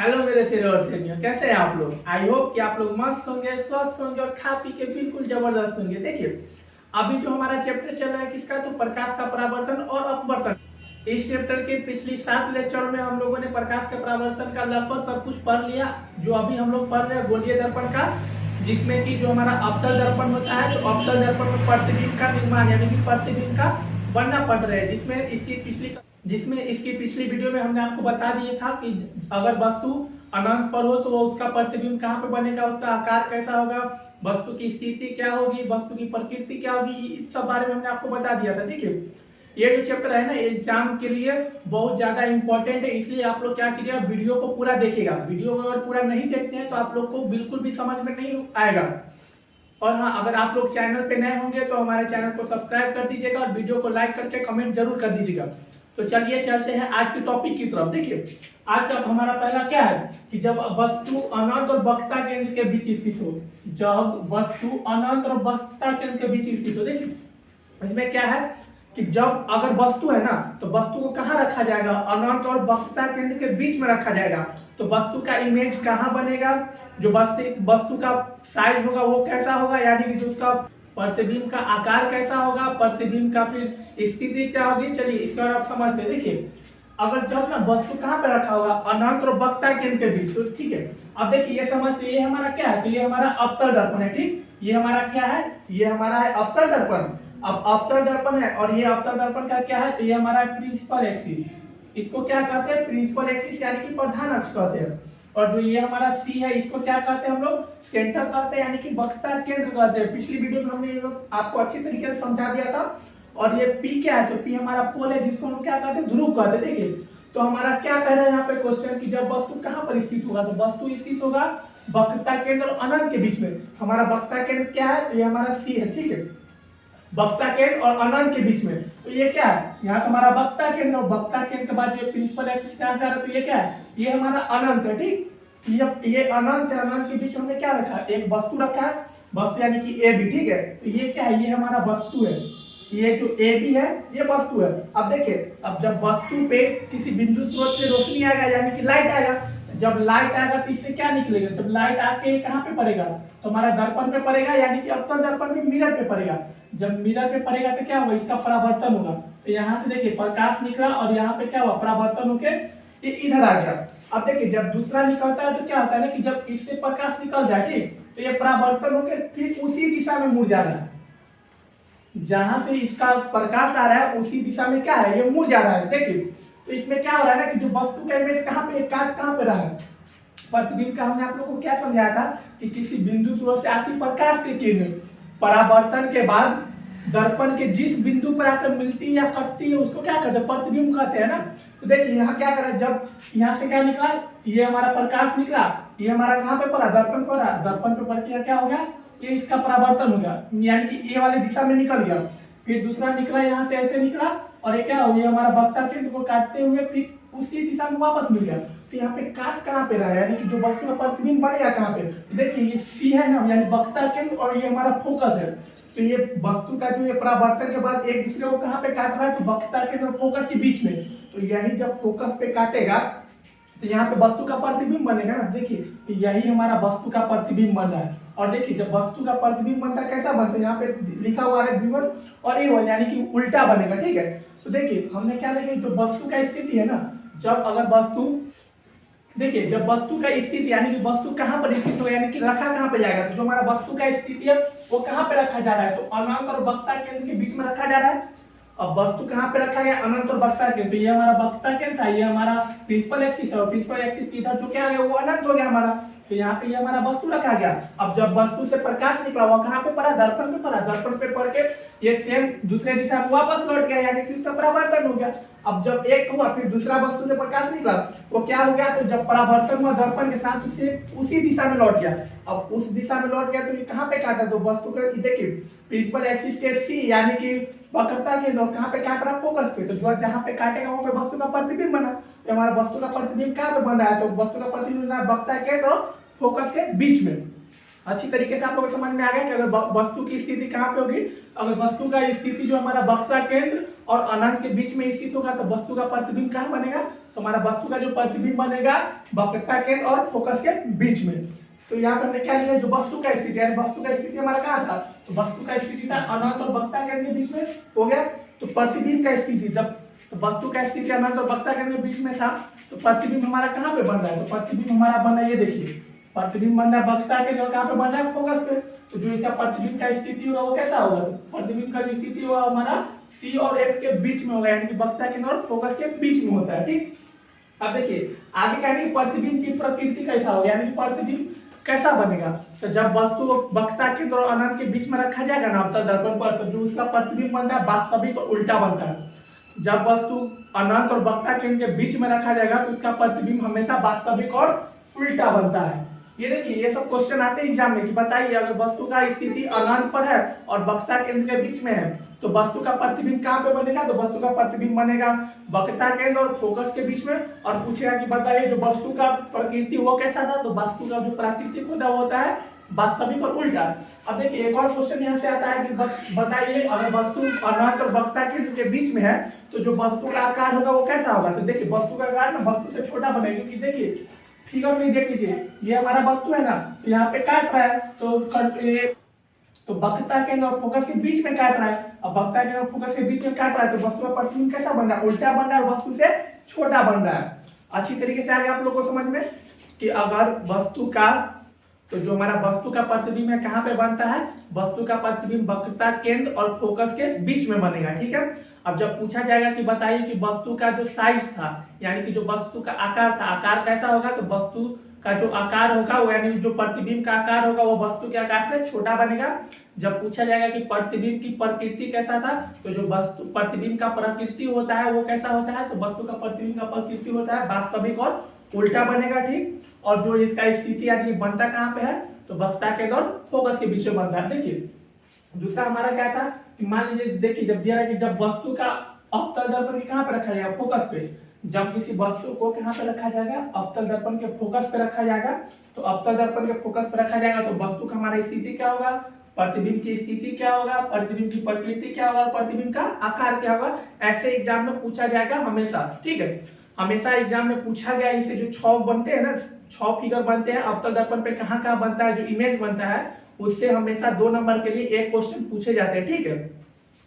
Hello मेरे सिरे और सेनियो, कैसे हैं आप लोग। आई होप कि आप लोग मस्त होंगे, स्वस्थ होंगे और खा पी के बिल्कुल जबरदस्त होंगे। देखिए अभी जो हमारा चैप्टर चल रहा है किसका, तो प्रकाश का परावर्तन और अपवर्तन। इस चैप्टर के पिछली 7 लेक्चर में हम लोगों ने प्रकाश के परावर्तन का लगभग सब कुछ पढ़ लिया। जो अभी हम लोग पढ़ रहे हैं गोलीय दर्पण का, जिसमें कि जो हमारा अवतल दर्पण होता है, तो अवतल दर्पण में प्रतिबिंब का निर्माण यानी कि प्रतिबिंब का बनना पड़ रहा है, जिसमें इसकी पिछली वीडियो में हमने आपको बता दिया था कि अगर वस्तु अनंत पर हो तो वो उसका प्रतिबिंब कहाँ पे बनेगा, उसका आकार कैसा होगा, वस्तु की स्थिति क्या होगी, वस्तु की प्रकृति क्या होगी, इस सब बारे में हमने आपको बता दिया था। ठीक है, ये जो चैप्टर है ना एग्जाम के लिए बहुत ज्यादा इंपॉर्टेंट है, इसलिए आप लोग क्या कीजिएगा, वीडियो को पूरा देखिएगा। वीडियो को अगर पूरा नहीं देखते हैं तो आप लोग को बिल्कुल भी समझ में नहीं आएगा। और हाँ, अगर आप लोग चैनल पे नए होंगे तो हमारे चैनल को सब्सक्राइब कर दीजिएगा और वीडियो को लाइक करके कमेंट जरूर कर दीजिएगा। तो चलिए चलते हैं आज के टॉपिक की तरफ। देखिए आज का हमारा पहला क्या है कि जब वस्तु अनंत और वक्रता केंद्र के बीच स्थित हो, जब वस्तु अनंत और वक्रता केंद्र के बीच स्थित हो। देखिए इसमें क्या है कि जब अगर वस्तु है ना तो वस्तु को कहाँ रखा जाएगा, अनंत और वक्रता केंद्र के बीच में रखा जाएगा। तो वस्तु का इमेज कहाँ बनेगा, जो वस्तु का साइज होगा वो कैसा होगा, यानी कि जो उसका प्रतिबिंब का आकार कैसा होगा, प्रतिबिंब का फिर स्थिति क्या होगी। चलिए इसके बारे में आप समझते हैं। देखिए अगर जब ना वस्तु कहाँ पे रखा होगा, अनंत और वक्रता केंद्र के बीच, तो ठीक है। अब देखिए ये समझते, ये हमारा क्या है, तो ये हमारा अवतल दर्पण है। ठीक, ये हमारा क्या है, ये हमारा है अवतल दर्पण। अब अवतल दर्पण है और ये अवतल दर्पण का क्या है, तो ये हमारा प्रिंसिपल एक्सिस, इसको क्या कहते हैं, प्रिंसिपल एक्सिस यानी कि प्रधान अक्ष कहते हैं। और जो ये हमारा सी है इसको क्या कहते हैं हम लोग, सेंटर कहते हैं यानी कि वक्रता केंद्र कहते हैं। पिछली वीडियो में हमने आपको अच्छी तरीके से समझा दिया था। और ये पी क्या है, तो पी हमारा पोल है जिसको हम क्या कहते हैं, ध्रुव कहते हैं। देखिए तो हमारा क्या कह रहा है यहाँ पे क्वेश्चन कि जब वस्तु कहाँ पर स्थित होगा, तो वस्तु स्थित होगा वक्रता केंद्र और अनंत के बीच में। हमारा वक्रता केंद्र क्या है, तो ये हमारा सी है। ठीक है, वक्रता केंद्र और अनंत के बीच में, तो ये क्या है, यहाँ तो हमारा वक्रता केंद्र और वक्रता केंद्र के बाद जो प्रिंसिपल एक्सिस क्या है, तो ये क्या है, ये हमारा अनंत है। ठीक, ये अनंत है, अनंत के बीच में हमने क्या रखा है, एक वस्तु रखा है, वस्तु यानी कि ए बी। ठीक है, तो ये क्या है, ये हमारा वस्तु है, ये जो ए बी है ये वस्तु है। अब देखिए अब जब वस्तु पे किसी बिंदु स्रोत से रोशनी आएगा यानी कि लाइट आएगा, जब लाइट आएगा तो इससे क्या निकलेगा, जब लाइट आके कहाँ पे पड़ेगा, तो हमारा दर्पण पे पड़ेगा यानी कि अवतल दर्पण में मिरर पे पड़ेगा। जब मिरर पे पड़ेगा तो क्या होगा, इसका परावर्तन होगा। तो यहाँ से देखिए प्रकाश निकला और यहाँ पे क्या हुआ, परावर्तन होके ये इधर आ गया। अब देखिए जब दूसरा निकलता है तो क्या होता है ना कि जब इससे प्रकाश निकल जाए ठीक, तो ये परावर्तन होके फिर उसी दिशा में मुड़ जा रहा है, जहां से इसका प्रकाश आ रहा है उसी दिशा में क्या है, ये मुड़ जा रहा है। देखिए तो इसमें क्या हो रहा है ना कि जो वस्तु का इमेज कहाँ पे, काट कहाँ पे रहा है, प्रतिबिंब का। हमने आप लोगों को क्या समझाया था कि किसी बिंदु स्रोत से आती प्रकाश की किरण परावर्तन के बाद दर्पण के जिस बिंदु पर आकर मिलती है या कटती है उसको क्या कहते हैं, प्रतिबिंब कहते हैं ना। तो देखिए यहाँ क्या करा, जब यहाँ से क्या निकला, ये हमारा प्रकाश निकला, ये हमारा कहाँ पे पड़ा, दर्पण पर, दर्पण पे पड़ के क्या हो गया, ये इसका परावर्तन हो गया यानी कि ए वाले दिशा में निकल गया। फिर दूसरा निकला यहाँ से ऐसे निकला और ये क्या हो गया, हमारा वक्रता केंद्र को काटते हुए फिर उसी दिशा में वापस मिल गया। तो यहाँ पे काट कहाँ पे रहा है, यानी कि जो वस्तु का प्रतिबिंब बनेगा कहाँ पे, तो देखिए ये सी है ना यानी वक्रता केंद्र और ये हमारा फोकस है। तो ये वस्तु का जो ये परावर्तन के बाद एक दूसरे को कहाँ पे काट रहा है, तो वक्रता केंद्र और फोकस के बीच में। तो यही जब फोकस पे काटेगा तो यहाँ पे वस्तु का प्रतिबिंब बनेगा ना। देखिए यही हमारा वस्तु का प्रतिबिंब बन रहा है। और देखिए जब वस्तु का प्रतिबिंब बनता है कैसा बनता है, यहाँ पे लिखा हुआ है V1 और A1 यानी कि उल्टा बनेगा। ठीक है, तो देखिए हमने क्या लिखा, जो वस्तु का स्थिति है ना, जब अगर वस्तु, देखिए जब वस्तु का स्थिति यानी कि वस्तु कहाँ पर स्थित हो यानी कि रखा कहाँ पे जाएगा, तो जो हमारा वस्तु का स्थिति है वो कहाँ पे रखा जा रहा है, तो अनंत और वक्रता केंद्र के बीच में रखा जा रहा है। अब वस्तु कहाँ पे रखा गया, अनंत और वक्रता केंद्र, तो ये हमारा वक्रता केंद्र था, ये हमारा प्रिंसिपल एक्सिस है और प्रिंसिपल एक्सिस की इधर जो क्या है वो अनंत हो गया हमारा। तो यहाँ पे ये हमारा वस्तु रखा गया। अब जब वस्तु से प्रकाश निकला हुआ कहाँ पे पड़ा, दर्पण पे पड़ा, दर्पण पे पड़ के ये सेम दूसरे दिशा में वापस लौट गया यानी कि उसका परावर्तन हो गया। अब जब एक हुआ फिर दूसरा वस्तु से प्रकाश निकला वो क्या हो गया, तो जब परावर्तन हुआ दर्पण के साथ उससे उसी दिशा में लौट गया। अब उस दिशा में लौट गया तो ये कहाँ पे काटा, तो वस्तु का देखिए प्रिंसिपल एक्सिस के सी यानी कि वक्रता के कहाँ पे काट रहा, फोकस पे। तो जो जहाँ पे काटेगा वहाँ पे वस्तु का प्रतिबिंब बना, तो हमारा वस्तु का प्रतिबिंब कहाँ पे बन रहा है, तो वस्तु का प्रतिबिंब वक्रता के और फोकस के बीच में। अच्छी तरीके से आप लोगों को समझ में आ गया कि अगर वस्तु की स्थिति कहाँ पे होगी, अगर वस्तु का स्थिति जो हमारा वक्रता केंद्र और अनंत के बीच में स्थित होगा तो वस्तु का प्रतिबिंब कहाँ बनेगा, तो हमारा वस्तु का जो प्रतिबिंब बनेगा वक्रता केंद्र और फोकस के बीच में। तो यहाँ पे हमने क्या लिया, जो वस्तु का स्थिति है, वस्तु का स्थिति हमारा कहाँ था, तो वस्तु का स्थिति था अनंत और वक्रता केंद्र के बीच में हो गया। तो प्रतिबिंब का स्थिति, जब वस्तु का स्थिति अनंत और वक्रता केंद्र के बीच में था तो प्रतिबिंब हमारा कहाँ पे बन रहा है, तो प्रतिबिंब हमारा बन रहा है, ये देखिए प्रतिबिंब बन रहा है वक्रता केंद्र, कहाँ पे बन रहा है, फोकस पे। तो जो इसका प्रतिबिंब का स्थिति होगा वो कैसा होगा, प्रतिबिंब का जो स्थिति होगा हमारा C और F के बीच में होगा, यानी कि वक्रता केंद्र और फोकस के बीच में होता है। ठीक, अब देखिए आगे क्या है, प्रतिबिंब की प्रकृति कैसा होगा, यानी कि प्रतिबिंब कैसा बनेगा। तो जब वस्तु वक्रता केंद्र और अनंत के बीच में रखा जाएगा ना अवतल दर्पण पर, तो जो उसका प्रतिबिंब बनता है वास्तविक और उल्टा बनता है। जब वस्तु अनंत और वक्रता केंद्र के बीच में रखा जाएगा तो उसका प्रतिबिंब हमेशा वास्तविक और उल्टा बनता है। ये देखिए ये सब क्वेश्चन आते हैं एग्जाम में कि बताइए अगर वस्तु का स्थिति अनंत पर है और वक्रता केंद्र के बीच में है तो वस्तु का प्रतिबिंब कहाँ पे बनेगा, तो वस्तु का प्रतिबिंब बनेगा वक्रता केंद्र और फोकस के बीच में। और पूछेगा कि बताइए जो वस्तु का प्रकृति वो कैसा था, तो वस्तु का जो प्राकृतिक होता है वास्तविक और उल्टा। अब देखिए एक और क्वेश्चन यहाँ से आता है कि बताइए अगर वस्तु अनंत और वक्रता केंद्र के बीच में है तो जो वस्तु का आकार होगा वो कैसा होगा। तो देखिए वस्तु का आकार ना वस्तु से छोटा बनेगा, क्योंकि देखिए फिगर में देख लीजिए ये हमारा वस्तु है ना, तो यहाँ पे काट रहा है तो वक्रता केंद्र और फोकस के बीच में काट रहा है। अब वक्रता केंद्र और फोकस के बीच में काट रहा है तो वस्तु का प्रतिबिंब कैसा बन रहा है, उल्टा बन रहा है, वस्तु से छोटा बन रहा है। अच्छी तरीके से आ गया आप लोगों को समझ में कि अगर वस्तु का, तो जो हमारा वस्तु का प्रतिबिंब है कहाँ पे बनता है, वस्तु का प्रतिबिंब वक्रता केंद्र और फोकस के बीच में बनेगा। ठीक है, अब जब पूछा जाएगा कि बताइए कि वस्तु का जो साइज था, यानी कि जो वस्तु का आकार था, आकार कैसा होगा, तो वस्तु का जो आकार होगा वो यानी जो प्रतिबिंब का आकार होगा वो वस्तु के आकार से छोटा बनेगा। जब पूछा जाएगा कि प्रतिबिंब की प्रकृति कैसा था, तो जो वस्तु प्रतिबिंब का प्रकृति होता है वो कैसा होता है, तो वस्तु का प्रतिबिंब का प्रकृति होता है वास्तविक और उल्टा बनेगा। ठीक, और जो इसका स्थिति यानी बनता कहाँ पे है, तो वक्रता केंद्र और फोकस के बीच में बनता है। देखिए दूसरा हमारा क्या था कि मान लीजिए देखिए जब दिया है कि जब वस्तु का अवतल दर्पण के कहाँ पे रखा जाएगा, फोकस पे। जब किसी वस्तु को कहाँ पे रखा जाएगा, अवतल दर्पण के फोकस पे रखा जाएगा। तो अवतल दर्पण के फोकस पे रखा जाएगा तो वस्तु का हमारा स्थिति क्या होगा, प्रतिबिंब की स्थिति क्या होगा, प्रतिबिंब की प्रकृति क्या होगा, प्रतिबिंब का आकार क्या होगा। ऐसे एग्जाम में पूछा जाएगा हमेशा। ठीक है, हमेशा एग्जाम में पूछा गया। इसे जो 6 बनते हैं ना, 6 फिगर बनते हैं अवतल दर्पण पे कहाँ कहाँ बनता है, जो इमेज बनता है उससे हमेशा 2 नंबर के लिए एक क्वेश्चन पूछे जाते हैं। ठीक है,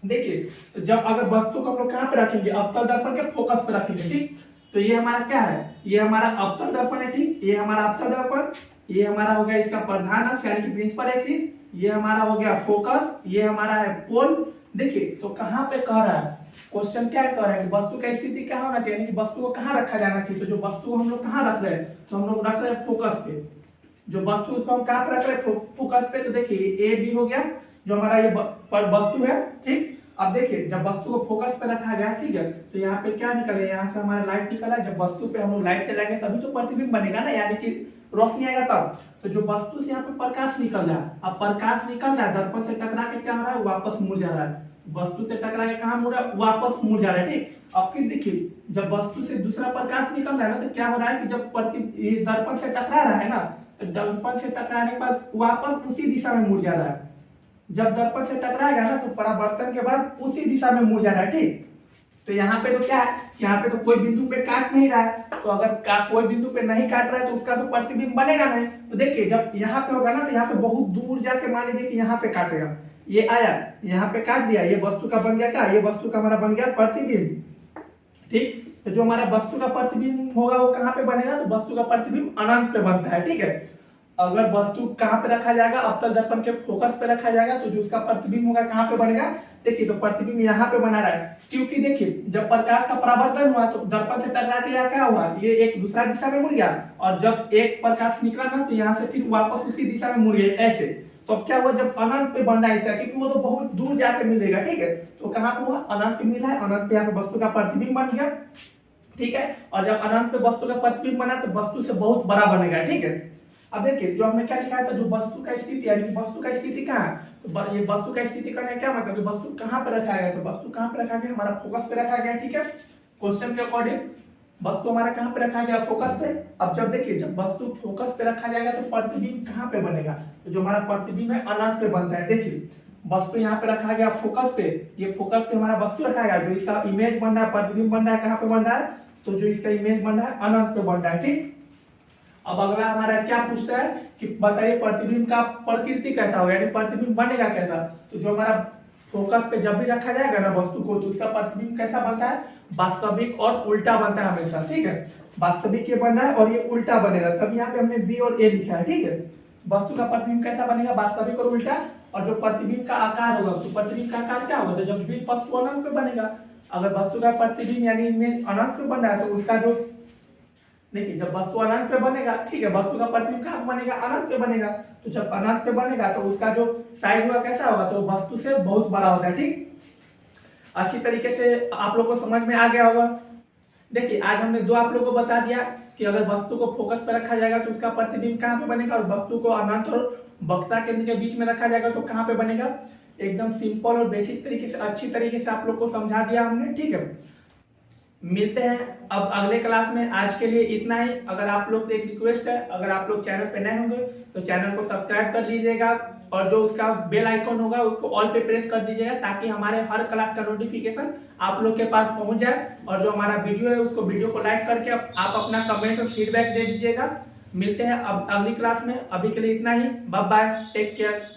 देखिए तो जब अगर वस्तु को हम लोग कहाँ पे रखेंगे, अवतल दर्पण के फोकस पे रखेंगे। ठीक, तो ये हमारा क्या है, ये हमारा अवतल दर्पण है। ठीक, ये हमारा अवतल दर्पण, ये हमारा हो गया इसका प्रधान अक्ष यानी कि प्रिंसिपल एक्सिस, ये हमारा हो गया फोकस, ये हमारा है पोल। देखिए तो कहाँ पे कह रहा है क्वेश्चन, क्या कह रहा है कि वस्तु का स्थिति क्या होना चाहिए, यानी कि वस्तु को कहाँ रखा जाना चाहिए। तो जो वस्तु को हम लोग कहाँ रख रहे हैं, तो हम लोग रख रहे हैं फोकस पे। जो वस्तु उसको हम कहाँ पे रख रहे हैं, फोकस पे। तो देखिए ए बी हो गया जो हमारा ये वस्तु है। ठीक, अब देखिए जब वस्तु को फोकस पे रखा गया, ठीक है, तो यहाँ पे क्या निकले, यहाँ से हमारा लाइट निकला। जब वस्तु पे हम लोग लाइट चलाएंगे तभी तो प्रतिबिंब बनेगा ना, यानी कि रोशनी आएगा तब। तो जो वस्तु से यहाँ पे प्रकाश निकल रहा है, अब प्रकाश निकल रहा है दर्पण से टकरा के क्या हो रहा है, वापस मुड़ जा रहा है। वस्तु से टकरा के कहाँ मुड़ रहा है, वापस मुड़ जा रहा है। ठीक, अब फिर देखिए जब वस्तु से दूसरा प्रकाश निकल रहा है ना, तो क्या हो रहा है कि जब दर्पण से टकरा रहा है ना, तो दर्पण से टकराने के बाद वापस उसी दिशा में मुड़ जा रहा है। जब दर्पण से टकराएगा ना तो परावर्तन के बाद उसी दिशा में मुड़ जा रहा है। ठीक, तो यहाँ पे तो क्या है, यहाँ पे तो कोई बिंदु पे काट नहीं रहा है। तो अगर कोई बिंदु पे नहीं काट रहा है तो उसका तो प्रतिबिंब बनेगा नहीं। तो देखिए जब यहाँ पे होगा ना तो यहाँ पे बहुत दूर जाके मान लीजिए कि यहाँ पे काटेगा, ये आया यहाँ पे काट दिया, ये वस्तु का बन गया क्या, ये वस्तु का हमारा बन गया प्रतिबिंब। ठीक, तो जो हमारा वस्तु का प्रतिबिंब होगा वो कहाँ पे बनेगा, तो वस्तु का प्रतिबिंब अनंत पे बनता है। ठीक है, अगर वस्तु कहाँ पे रखा जाएगा, अवतल दर्पण के फोकस पे रखा जाएगा तो जो उसका प्रतिबिंब होगा कहाँ पे बनेगा। देखिए तो प्रतिबिंब यहाँ पे बना रहा है, क्योंकि देखिए जब प्रकाश का परावर्तन हुआ तो दर्पण से टकरा के यहाँ क्या हुआ, ये एक दूसरा दिशा में मुड़ गया। और जब एक प्रकाश निकला ना तो यहाँ से फिर वापस उसी दिशा में मुड़ गया ऐसे। तो अब क्या हुआ, जब अनंत पे बन रहा है इसका, क्योंकि वो तो बहुत दूर जाके मिलेगा। ठीक है, तो कहाँ पे हुआ, अनंत पे मिला है, अनंत पे यहाँ पे वस्तु का प्रतिबिंब बन गया। ठीक है, और जब अनंत पे वस्तु का प्रतिबिंब बना तो वस्तु से बहुत बड़ा बनेगा। ठीक है, अब देखिए जो हमने क्या लिखा था, जो वस्तु का स्थिति यानी वस्तु का स्थिति कहाँ है, तो ये वस्तु का स्थिति करने क्या मतलब, वस्तु कहाँ पे रखा गया, तो वस्तु कहाँ पे रखा गया, हमारा फोकस पे रखा गया। ठीक है, क्वेश्चन के अकॉर्डिंग वस्तु हमारा कहाँ पे रखा गया, फोकस पे। अब जब देखिए जब वस्तु फोकस पे रखा जाएगा तो प्रतिबिंब कहाँ पे बनेगा, तो जो हमारा प्रतिबिंब है अनंत पे बनता है। देखिए वस्तु यहाँ पे रखा गया फोकस पे, ये फोकस पे हमारा वस्तु रखा गया, जो इसका इमेज बन रहा है, प्रतिबिंब बन रहा है, कहाँ पे बन रहा है, तो जो इसका इमेज बन रहा है अनंत पे बन रहा है। ठीक, अब अगला हमारा क्या पूछता है कि बताइए प्रतिबिंब का प्रकृति कैसा होगा, यानी प्रतिबिंब बनेगा कैसा। तो जो हमारा फोकस पे जब भी रखा जाएगा ना वस्तु को, तो उसका प्रतिबिंब कैसा बनता है, वास्तविक और उल्टा बनता है हमेशा। ठीक है, वास्तविक ये बनना है और ये उल्टा बनेगा, तब यहाँ पे हमने बी और ए लिखा है। ठीक है, वस्तु का प्रतिबिंब कैसा बनेगा, वास्तविक और उल्टा। और जो प्रतिबिंब का आकार होगा, तो प्रतिबिंब का आकार क्या होगा, तो जब भी वस्तु अनंत पे बनेगा, अगर वस्तु का प्रतिबिंब यानी इमेज अनंत पे बन रहा है तो उसका जो, देखिए जब वस्तु अनंत पे बनेगा, ठीक है, वस्तु का प्रतिबिंब कहाँ बनेगा, अनंत पे बनेगा। तो जब अनंत पे बनेगा तो उसका जो साइज होगा कैसा होगा, तो वस्तु से बहुत बड़ा होता है। ठीक, अच्छी तरीके से आप लोग को समझ में आ गया होगा। देखिए आज हमने दो आप लोग को बता दिया कि अगर वस्तु को फोकस पे रखा जाएगा तो उसका प्रतिबिंब कहाँ पे बनेगा, और वस्तु को अनंत और वक्रता केंद्र के बीच में रखा जाएगा तो कहाँ पे बनेगा। एकदम सिंपल और बेसिक तरीके से, अच्छी तरीके से आप लोग को समझा दिया हमने। ठीक है, मिलते हैं अब अगले क्लास में। आज के लिए इतना ही। अगर आप लोग से एक रिक्वेस्ट है, अगर आप लोग चैनल पे नए होंगे तो चैनल को सब्सक्राइब कर लीजिएगा और जो उसका बेल आइकॉन होगा उसको ऑल पे प्रेस कर दीजिएगा, ताकि हमारे हर क्लास का नोटिफिकेशन आप लोग के पास पहुंच जाए। और जो हमारा वीडियो है उसको वीडियो को लाइक करके आप अपना कमेंट और फीडबैक दे दीजिएगा। मिलते हैं अब अगली क्लास में। अभी के लिए इतना ही। Bye bye, take care.